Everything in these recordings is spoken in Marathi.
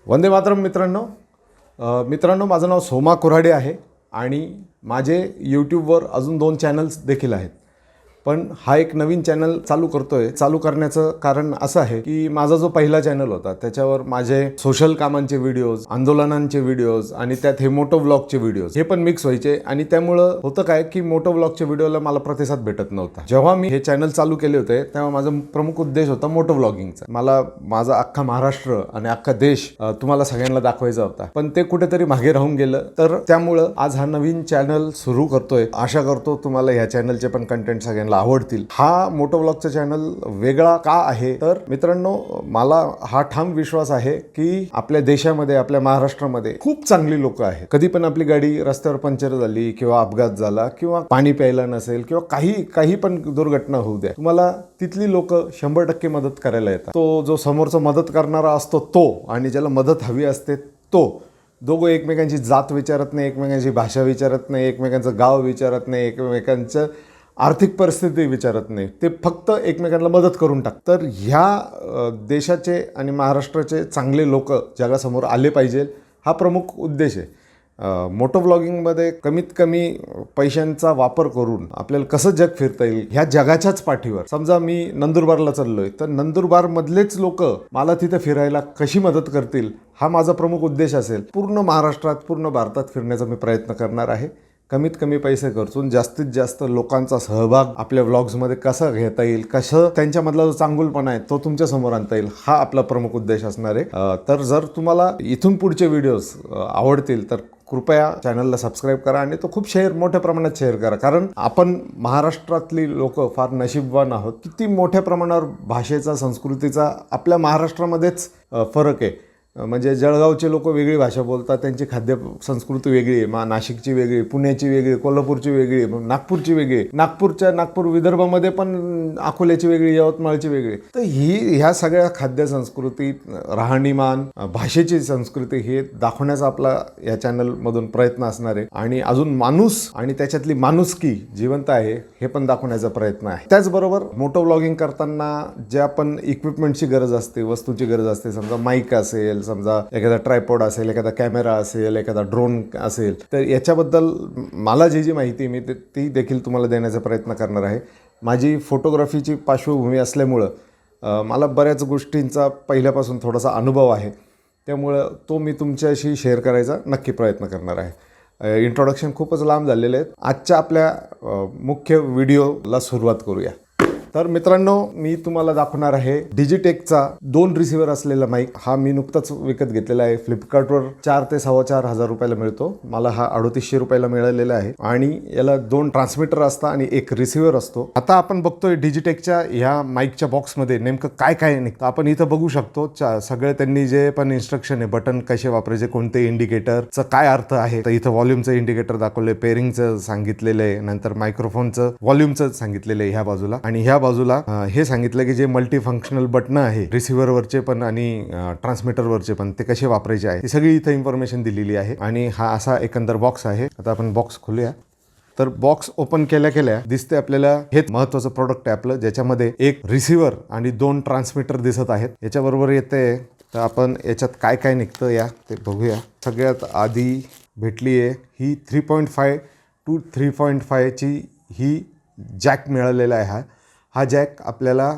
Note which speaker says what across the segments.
Speaker 1: वंदे मातरम मित्रांनो माझं नाव सोमा कुऱ्हाडे आहे आणि माझे यूट्यूबवर अजून 2 चॅनल्स देखील आहेत. पण हा एक नवीन चॅनल चालू करण्याचं कारण असं आहे की माझा जो पहिला चॅनल होता त्याच्यावर माझे सोशल कामांचे व्हिडिओज, आंदोलनांचे व्हिडिओज आणि त्यात हे मोटो व्लॉगचे व्हिडिओज हे पण मिक्स व्हायचे आणि त्यामुळं होतं काय की मोटो व्लॉगच्या व्हिडिओला मला प्रतिसाद भेटत नव्हता. जेव्हा मी हे चॅनल चालू केले होते तेव्हा माझा प्रमुख उद्देश होता मोटो व्लॉगिंगचा. मला माझा अख्खा महाराष्ट्र आणि अख्खा देश तुम्हाला सगळ्यांना दाखवायचा होता, पण ते कुठेतरी मागे राहून गेलं. तर त्यामुळं आज हा नवीन चॅनल सुरू करतोय. आशा करतो तुम्हाला ह्या चॅनलचे पण कंटेंट सगळ्यांना आवडतील. हा मोटो व्लॉगचा चॅनल वेगळा का आहे तर मित्रांनो, मला हा ठाम विश्वास आहे की आपल्या देशामध्ये, आपल्या महाराष्ट्रामध्ये खूप चांगली लोक आहेत. कधी पण आपली गाडी रस्त्यावर पंक्चर झाली किंवा अपघात झाला किंवा पाणी प्यायला नसेल किंवा काही पण दुर्घटना होऊ द्या, तुम्हाला तिथली लोक 100% मदत करायला येतात. तो जो समोरचा मदत करणारा असतो तो आणि ज्याला मदत हवी असते तो, दोघं एकमेकांची जात विचारत नाही, एकमेकांची भाषा विचारत नाही, एकमेकांचं गाव विचारत नाही, एकमेकांचं आर्थिक परिस्थिती विचारत नाही, ते फक्त एकमेकांना मदत करून टाकतात. तर ह्या देशाचे आणि महाराष्ट्राचे चांगले लोक जगासमोर आले पाहिजे, हा प्रमुख उद्देश आहे. मोटो व्लॉगिंगमध्ये कमीत कमी पैशांचा वापर करून आपल्याला कसं जग फिरता येईल ह्या जगाच्याच पाठीवर. समजा मी नंदुरबारला चाललोय तर नंदुरबारमधलेच लोक मला तिथे फिरायला कशी मदत करतील हा माझा प्रमुख उद्देश असेल. पूर्ण महाराष्ट्रात, पूर्ण भारतात फिरण्याचा मी प्रयत्न करणार आहे. कमीत कमी पैसे खर्चून जास्तीत जास्त लोकांचा सहभाग आपल्या व्लॉग्समध्ये कसा घेता येईल, कसं त्यांच्यामधला जो चांगुलपणा आहे तो तुमच्या समोर आणता येईल, हा आपला प्रमुख उद्देश असणार आहे. तर जर तुम्हाला इथून पुढचे व्हिडिओज आवडतील तर कृपया चॅनलला सबस्क्राईब करा आणि तो खूप मोठ्या प्रमाणात शेअर करा. कारण आपण महाराष्ट्रातली लोक फार नशीबवान आहोत. किती मोठ्या प्रमाणावर भाषेचा, संस्कृतीचा आपल्या महाराष्ट्रामध्येच फरक आहे. म्हणजे जळगावचे लोक वेगळी भाषा बोलतात, त्यांची खाद्य संस्कृती वेगळी आहे, नाशिकची वेगळी, पुण्याची वेगळी, कोल्हापूरची वेगळी, नागपूरची वेगळी, नागपूर विदर्भामध्ये पण अकोल्याची वेगळी, यवतमाळची वेगळी. तर ह्या सगळ्या खाद्य संस्कृती, राहणीमान, भाषेची संस्कृती हे दाखवण्याचा आपला या चॅनलमधून प्रयत्न असणार आहे. आणि अजून माणूस आणि त्याच्यातली माणुसकी जिवंत आहे हे पण दाखवण्याचा प्रयत्न आहे. त्याचबरोबर मोटो व्लॉगिंग करताना ज्या पण इक्विपमेंटची गरज असते, वस्तूची गरज असते, समजा माईक असेल, समजा एखादा ट्रायपॉड असेल, एखादा कॅमेरा असेल, एखादा ड्रोन असेल, तर याच्याबद्दल मला जी माहिती मी ती देखील तुम्हाला देण्याचा प्रयत्न करणार आहे. माझी फोटोग्राफीची पार्श्वभूमी असल्यामुळं मला बऱ्याच गोष्टींचा पहिल्यापासून थोडासा अनुभव आहे, त्यामुळं तो मी तुमच्याशी शेअर करायचा नक्की प्रयत्न करणार आहे. इंट्रोडक्शन खूपच लांब झालेले आहेत. आजच्या आपल्या मुख्य व्हिडिओला सुरुवात करूया. तर मित्रांनो, मी तुम्हाला दाखवणार आहे डिजिटेकचा 2 रिसिव्हर असलेला माईक. हा मी नुकताच विकत घेतलेला आहे. फ्लिपकार्टवर 4 ते 4.25 हजार रुपयाला मिळतो. मला हा 3800 रुपयाला मिळालेला आहे आणि याला 2 ट्रान्समीटर असतात आणि 1 रिसिव्हर असतो. आता आपण बघतोय डिजिटेकच्या ह्या माईकच्या बॉक्समध्ये नेमकं काय निघतं. आपण इथं बघू शकतो सगळे त्यांनी जे पण इन्स्ट्रक्शन आहे, बटन कसे वापरायचे, कोणते इंडिकेटरचं काय अर्थ आहे. तर इथं व्हॉल्यूमचं इंडिकेटर दाखवलंय, पेअरिंगचं सांगितलेलं आहे, नंतर मायक्रोफोनचं व्हॉल्यूमचं सांगितलेलं आहे ह्या बाजूला, आणि ह्या बाजूला हे सांगितलं की जे मल्टी फंक्शनल बटन आहे रिसिव्हरवरचे पण आणि ट्रान्समीटरवरचे पण, ते कसे वापरायचे आहे, ही सगळी इथं इन्फॉर्मेशन दिलेली आहे. आणि हा असा एकंदर बॉक्स आहे. आता आपण बॉक्स खोलूया. तर बॉक्स ओपन केल्या दिसते आपल्याला हे महत्त्वाचं प्रोडक्ट आहे आपलं, ज्याच्यामध्ये 1 रिसिव्हर आणि 2 ट्रान्समीटर दिसत आहेत. याच्याबरोबर येते. तर आपण याच्यात काय निघतं या ते बघूया. सगळ्यात आधी भेटली आहे ही 3.5 to 3.5 ची ही जॅक मिळालेला आहे. हा जॅक आपल्याला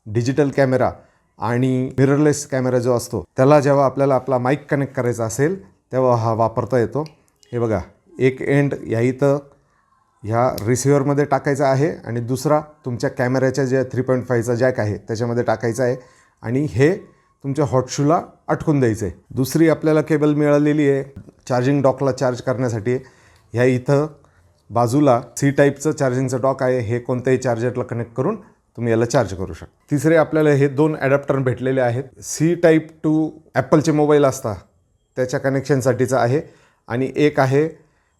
Speaker 1: डिजिटल कॅमेरा आणि मिररलेस कॅमेरा जो असतो त्याला जेव्हा आपल्याला आपला माईक कनेक्ट करायचा असेल तेव्हा हा वापरता येतो. हे बघा, एक एंड इथं ह्या रिसिव्हरमध्ये टाकायचा आहे आणि दुसरा तुमच्या कॅमेऱ्याच्या जे 3.5चा जॅक आहे त्याच्यामध्ये टाकायचा आहे आणि हे तुमच्या हॉटशूला अटकून द्यायचं आहे. दुसरी आपल्याला केबल मिळालेली आहे चार्जिंग डॉकला चार्ज करण्यासाठी. ह्या इथं बाजूला सी टाईपचं चार्जिंगचं डॉक आहे. हे कोणत्याही चार्जरला कनेक्ट करून तुम्ही याला चार्ज करू शकता. तिसरे आपल्याला हे 2 ॲडॅप्टर भेटलेले आहेत. सी टाईप टू ॲपलचे मोबाईल असतात त्याच्या कनेक्शनसाठीचं आहे आणि एक आहे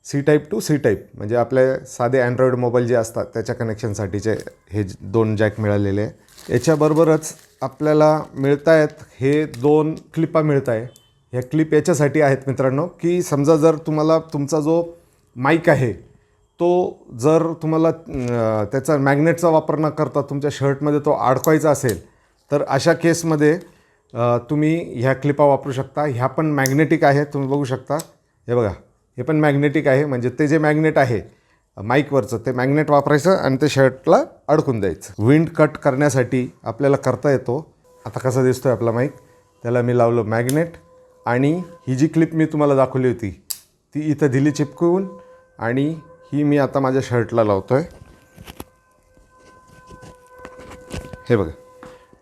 Speaker 1: C type two C type, म्हणजे आपले साधे अँड्रॉईड मोबाईल जे असतात त्याच्या कनेक्शनसाठीचे हे 2 जॅक मिळालेले आहे. याच्याबरोबरच आपल्याला मिळत आहेत हे 2 क्लिपा मिळत आहे. ह्या क्लिप याच्यासाठी आहेत मित्रांनो की समजा जर तुम्हाला तुमचा जो माईक आहे तो जर तुम्हाला त्याचा मॅग्नेटचा वापर न करता तुमच्या शर्टमध्ये तो अडकवायचा असेल तर अशा केसमध्ये तुम्ही ह्या क्लिपा वापरू शकता. ह्या पण मॅग्नेटिक आहे, तुम्ही बघू शकता. हे बघा, हे पण मॅग्नेटिक आहे. म्हणजे ते जे मॅग्नेट आहे माईकवरचं ते मॅग्नेट वापरायचं आणि ते शर्टला अडकून द्यायचं. विंड कट करण्यासाठी आपल्याला करता येतो. आता कसा दिसतोय आपला माईक, त्याला मी लावलं मॅग्नेट. आणि ही जी क्लिप मी तुम्हाला दाखवली होती ती इथं दिली चिपकवून, आणि ही मी आता माझ्या शर्टला लावतो आहे. हे बघा,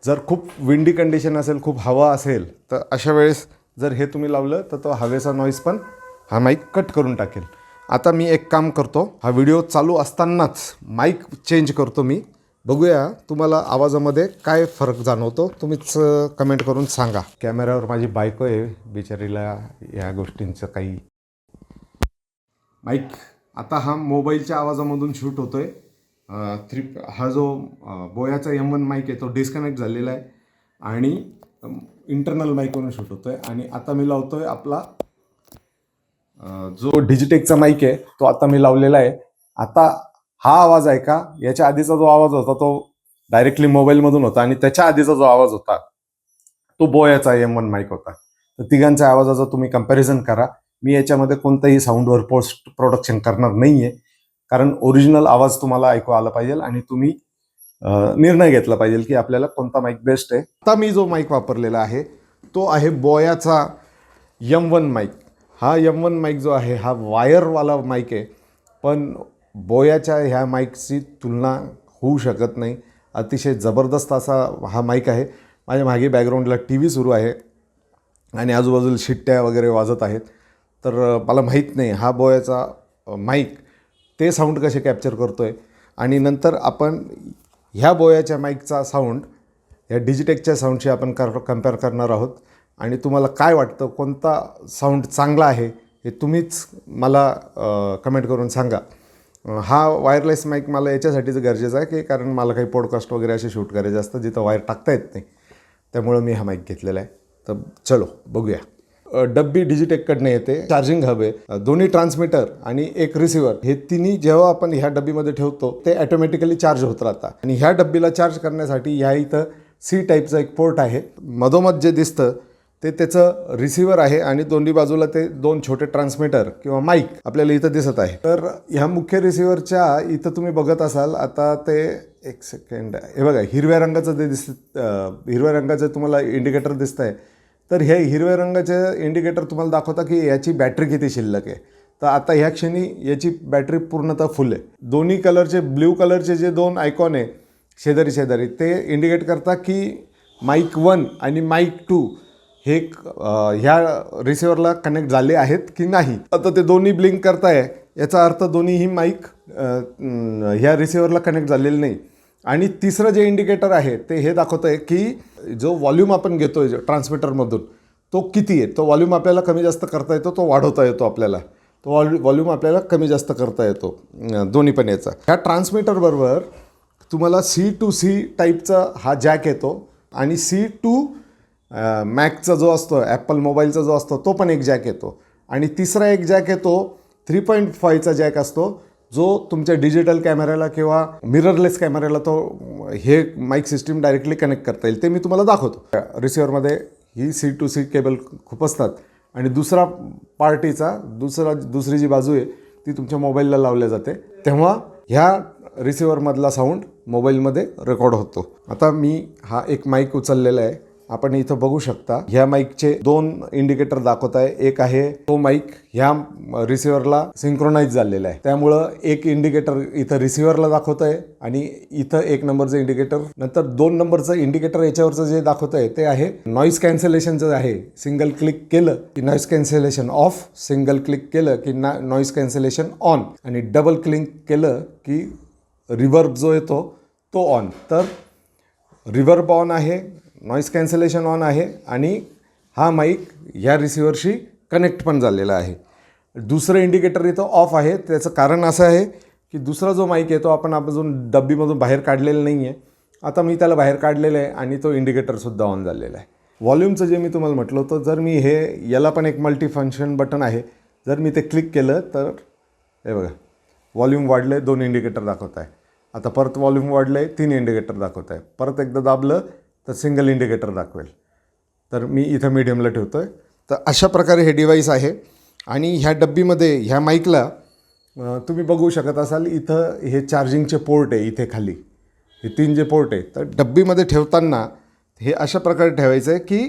Speaker 1: जर खूप विंडी कंडिशन असेल, खूप हवा असेल, तर अशा वेळेस जर हे तुम्ही लावलं तर तो हवेचा नॉईज पण हा माईक कट करून टाकेल. आता मी एक काम करतो, हा व्हिडिओ चालू असतानाच माईक चेंज करतो मी. बघूया तुम्हाला आवाजामध्ये काय फरक जाणवतो, तुम्हीच कमेंट करून सांगा. कॅमेऱ्यावर माझी बायको आहे, बिचारीला या गोष्टींचं काही. माईक आता हा मोबाईलच्या आवाजामधून शूट होतो आहे. हा जो बोयाचा M1 माईक आहे तो डिस्कनेक्ट झालेला आहे आणि इंटरनल माईकवरून शूट होतो आहे. आणि आता मी लावतो आहे आपला जो डिजिटेकचा माईक आहे तो आता मी लावलेला आहे. आता हा आवाज आहे का, याच्या आधीचा जो आवाज होता तो डायरेक्टली मोबाईलमधून होता, आणि त्याच्या आधीचा जो आवाज होता तो बोयाचा M1 माईक होता. तर तिघांच्या आवाजाचा तुम्ही कंपॅरिझन करा. मी याच्यामध्ये कोणतंही साऊंडवर पोस्ट प्रोडक्शन करणार नाही आहे, कारण ओरिजिनल आवाज तुम्हाला ऐकू आला पाहिजे आणि तुम्ही निर्णय घेतला पाहिजे की आपल्याला कोणता माईक बेस्ट आहे. आता मी जो माईक वापरलेला आहे तो आहे बोयाचा M1 माईक. हा M1 माईक जो आहे हा वायरवाला माईक आहे, पण बोयाच्या ह्या माईकची तुलना होऊ शकत नाही. अतिशय जबरदस्त असा हा माईक आहे. माझ्या मागे बॅकग्राऊंडला TV सुरू आहे आणि आजूबाजूला शिट्ट्या वगैरे वाजत आहेत. तर मला माहीत नाही हा बोयाचा माईक ते साऊंड कसे कॅप्चर करतो आहे. आणि नंतर आपण ह्या बोयाच्या माईकचा साऊंड ह्या डिजिटेकच्या साऊंडशी आपण कम्पेअर करणार आहोत. आणि तुम्हाला काय वाटतं, कोणता साऊंड चांगला आहे हे तुम्हीच मला कमेंट करून सांगा. हा वायरलेस माईक मला याच्यासाठीच गरजेचा आहे की कारण मला काही पॉडकास्ट वगैरे असे शूट करायचे असतं जिथं वायर टाकता येत नाही, त्यामुळं मी हा माईक घेतलेला आहे. तर चलो बघूया. डब्बी डिजिटेककडनं येते, चार्जिंग हब आहे, दोन्ही ट्रान्समीटर आणि एक रिसिव्हर. हे तिन्ही जेव्हा आपण ह्या डब्बीमध्ये ठेवतो ते ॲटोमॅटिकली चार्ज होत राहतात. आणि ह्या डब्बीला चार्ज करण्यासाठी ह्या इथं C टाईपचं एक पोर्ट आहे. मधोमध जे दिसतं ते त्याचं रिसिव्हर आहे आणि दोन्ही बाजूला ते दोन छोटे ट्रान्समीटर किंवा माईक आपल्याला इथं दिसत आहे. तर ह्या मुख्य रिसिव्हरच्या इथं तुम्ही बघत असाल, आता ते एक सेकंड, हे बघा हिरव्या रंगाचं ते हिरव्या रंगाचं तुम्हाला इंडिकेटर दिसतं आहे. तर हे हिरव्या रंगाचे इंडिकेटर तुम्हाला दाखवता की याची बॅटरी किती शिल्लक आहे. तर आता ह्या क्षणी याची बॅटरी पूर्णतः फुल आहे. दोन्ही कलरचे, ब्ल्यू कलरचे जे दोन आयकॉन आहे शेजारी शेजारी, ते इंडिकेट करता की माईक 1 आणि माईक 2 हे ह्या रिसिव्हरला कनेक्ट झाले आहेत की नाही. आता ते दोन्ही ब्लिंक करताय, याचा अर्थ दोन्हीही माईक ह्या रिसिव्हरला कनेक्ट झालेले नाही. आणि तिसरं जे इंडिकेटर आहे ते हे दाखवतं आहे की जो व्हॉल्यूम आपण घेतो आहे ट्रान्समीटरमधून तो किती आहे. तो व्हॉल्यूम आपल्याला कमी जास्त करता येतो, तो वाढवता येतो आपल्याला. तो व्हॉल्यूम आपल्याला कमी जास्त करता येतो दोन्ही पण याचा. ह्या ट्रान्समीटरबरोबर तुम्हाला C to C टाईपचा हा जॅक येतो आणि C to मॅकचा जो असतो, ॲपल मोबाईलचा जो असतो तो पण एक जॅक येतो. आणि तिसरा एक जॅक येतो 3.5चा जॅक असतो, जो तुमच्या डिजिटल कॅमेऱ्याला किंवा मिररलेस कॅमेऱ्याला तो हे माईक सिस्टीम डायरेक्टली कनेक्ट करता येईल. ते मी तुम्हाला दाखवतो. रिसिव्हरमध्ये ही C to C केबल खूप असतात आणि दुसरा पार्टीचा दुसरी जी बाजू आहे ती तुमच्या मोबाईलला लावल्या जाते, तेव्हा ह्या रिसिव्हरमधला साऊंड मोबाईलमध्ये रेकॉर्ड होतो. आता मी हा एक माईक उचललेला आहे, आपण इथं बघू शकता. ह्या माईकचे दोन इंडिकेटर दाखवत आहे. एक आहे तो माईक ह्या रिसिव्हरला सिंक्रोनाइज झालेला आहे, त्यामुळं एक इंडिकेटर इथं रिसिव्हरला दाखवत आहे आणि इथं 1 नंबरचं इंडिकेटर. नंतर 2 नंबरचं इंडिकेटर याच्यावरचं जे दाखवत आहे ते आहे नॉईज कॅन्सलेशनचं आहे. सिंगल क्लिक केलं की noise cancellation of, single click केलं की नॉईज कॅन्सलेशन ऑन, आणि डबल क्लिक केलं की रिव्हर्ब जो येतो तो ऑन. तर रिव्हर्ब ऑन आहे, नॉईज कॅन्सलेशन ऑन आहे आणि हा माईक ह्या रिसिव्हरशी कनेक्ट पण झालेला आहे. दुसरं इंडिकेटर इथं ऑफ आहे. त्याचं कारण असं आहे की दुसरा जो माईक आहे तो आपण अजून डब्बीमधून बाहेर काढलेला नाही आहे. आता मी त्याला बाहेर काढलेलं आहे आणि तो इंडिकेटरसुद्धा ऑन झालेला आहे. व्हॉल्यूमचं जे मी तुम्हाला म्हटलं होतं, जर मी याला पण एक मल्टी फंक्शन बटन आहे, जर मी ते क्लिक केलं तर हे बघा व्हॉल्यूम वाढलं आहे, 2 इंडिकेटर दाखवत आहे. आता परत व्हॉल्यूम वाढलं आहे, 3 इंडिकेटर दाखवत आहे. परत एकदा दाबलं तर सिंगल इंडिकेटर दाखवेल. तर मी इथं मीडियमला ठेवतो आहे. तर अशा प्रकारे हे डिव्हाइस आहे. आणि ह्या डब्बीमध्ये ह्या माईकला तुम्ही बघू शकत असाल, इथं हे चार्जिंगचे पोर्ट आहे इथे खाली, हे 3 जे पोर्ट आहे. तर डब्बीमध्ये ठेवताना हे अशा प्रकारे ठेवायचं आहे की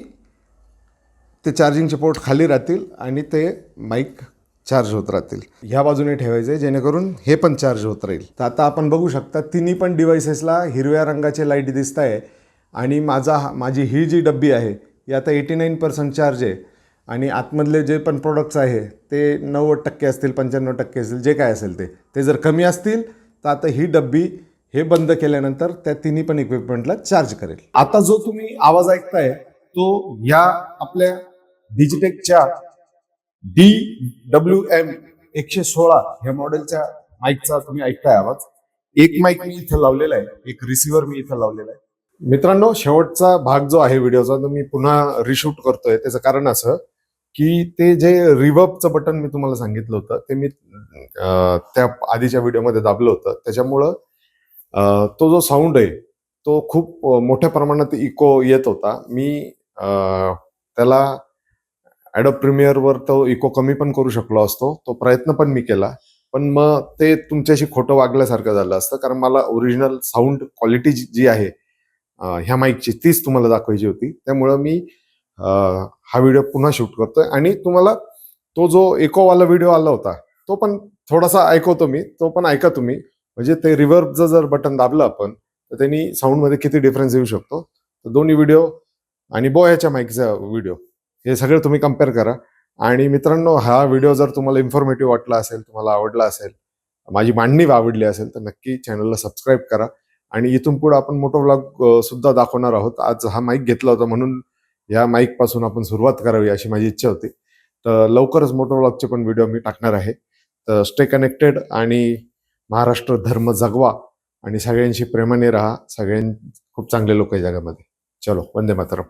Speaker 1: ते चार्जिंगचे पोर्ट खाली राहतील आणि ते माईक चार्ज होत राहतील. ह्या बाजूने ठेवायचं आहे जेणेकरून हे पण चार्ज होत राहील. तर आता आपण बघू शकता तिन्ही पण डिव्हाइसेसला हिरव्या रंगाचे लाईट दिसत आहे. आणि माझी ही जी डब्बी आहे ही आता 89% चार्ज आहे. आणि आतमधले जे पण प्रोडक्ट्स आहे ते 90% असतील, 95% असतील, जे काय असेल ते जर कमी असतील तर आता ही डब्बी हे बंद केल्यानंतर त्या तिन्ही पण इक्विपमेंटला चार्ज करेल. आता जो तुम्ही आवाज ऐकताय तो या आपल्या डिजिटेकच्या DWM 116 ह्या मॉडेलच्या माईकचा तुम्ही ऐकताय आवाज. एक माईक मी इथं लावलेला आहे, एक रिसिव्हर मी इथं लावलेला आहे. मित्रांनो, शेवटचा भाग जो आहे व्हिडिओचा तो मी पुन्हा रिशूट करतोय. त्याचं कारण असं की ते जे रिवर्बचं बटन मी तुम्हाला सांगितलं होतं ते मी त्या आधीच्या व्हिडिओमध्ये दाबलं होतं. त्याच्यामुळं तो जो साऊंड आहे तो खूप मोठ्या प्रमाणात इको येत होता. मी त्याला ॲडोब प्रीमियरवर तो इको कमी पण करू शकलो असतो. तो प्रयत्न पण मी केला, पण मग ते तुमच्याशी खोटं वागल्यासारखं झालं असतं. कारण मला ओरिजिनल साऊंड क्वालिटी जी आहे ह्या माईकची तीच तुम्हाला दाखवायची होती. त्यामुळं मी हा व्हिडिओ पुन्हा शूट करतोय आणि तुम्हाला तो जो इकोवाला व्हिडिओ आला होता तो पण थोडासा ऐकवतो मी, तो पण ऐका तुम्ही. म्हणजे ते रिव्हर्बचं जर बटन दाबलं आपण तर त्यांनी साऊंडमध्ये किती डिफरन्स येऊ शकतो. तर दोन्ही व्हिडिओ आणि बोयाच्या माईकचा व्हिडिओ हे सगळं तुम्ही कम्पेअर करा. आणि मित्रांनो, हा व्हिडिओ जर तुम्हाला इन्फॉर्मेटिव्ह वाटला असेल, तुम्हाला आवडला असेल, माझी मांडणी आवडली असेल तर नक्की चॅनलला सबस्क्राईब करा. आणि इथून पुढे आपण मोटो व्लॉग सुद्धा दाखवणार आहोत. आज हा माईक घेतला होता म्हणून या माईक पासून आपण सुरुवात करावी अशी माझी इच्छा होती. तर लवकरच मोटो व्लॉगचे पण व्हिडिओ मी टाकणार आहे. तर स्टे कनेक्टेड आणि महाराष्ट्र धर्म जगवा आणि सगळ्यांशी प्रेमाने राहा. खूप चांगले लोक आहे जगामध्ये. चलो, वंदे मातरम.